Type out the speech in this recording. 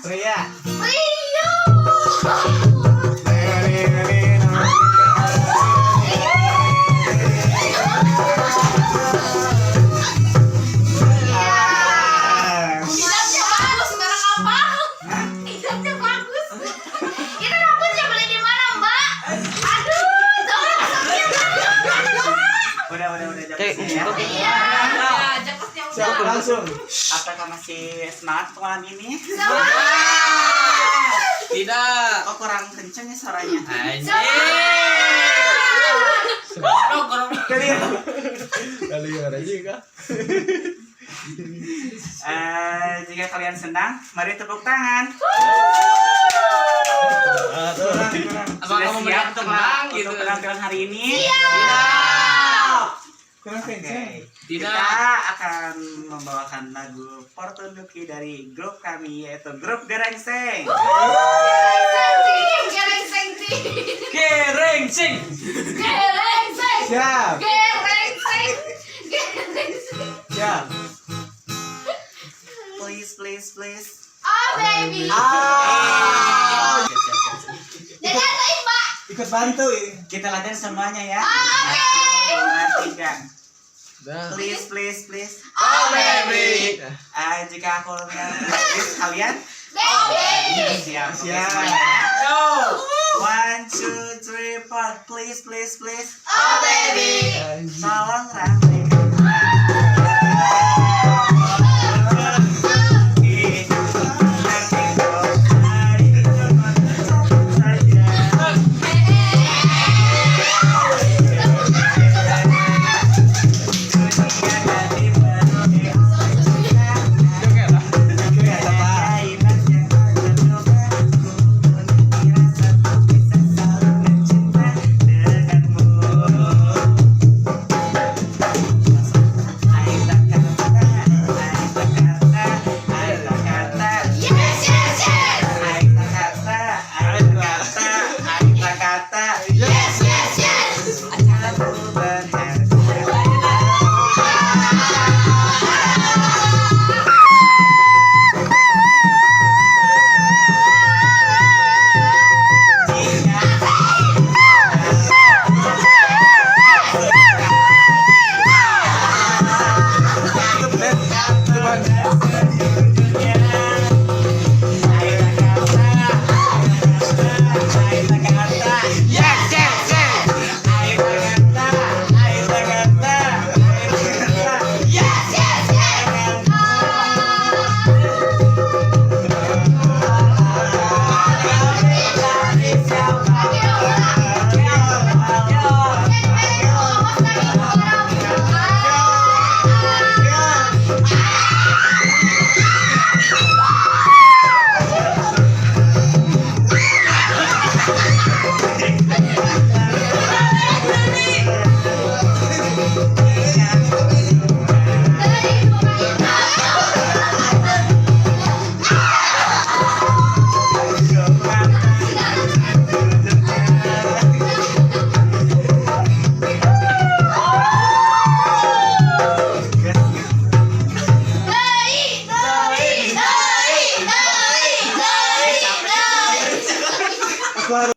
Pria. Rio. Hidupnya bagus, merek apa? Hidupnya bagus. Itu rambutnya beli di mana, Mbak? Aduh, jangan sampai Udah Cek, ya. Iya, jaketnya Siap, udah. langsung. Apakah masih semangat malam ini? Tidak. Kok kurang kenceng ya suaranya? Anjir. Kalian aja kah? Jika kalian senang, mari tepuk tangan. Sudah siap untuk penampilan hari ini? Oke. Tidak. Kita akan membawakan lagu Portunduki dari grup kami, yaitu grup Gerengseng. Gerengseng. Siap. Siap. Please. Oh baby. Jadi antuin, Mbak. Ikut bantu. Kita latihan semuanya ya. Oke. 3. Please. Oh baby. Jika aku yang please kalian Baby. siap. Yo. 1, 2, 3, 4. Please. Oh baby. Tolong ramaikan.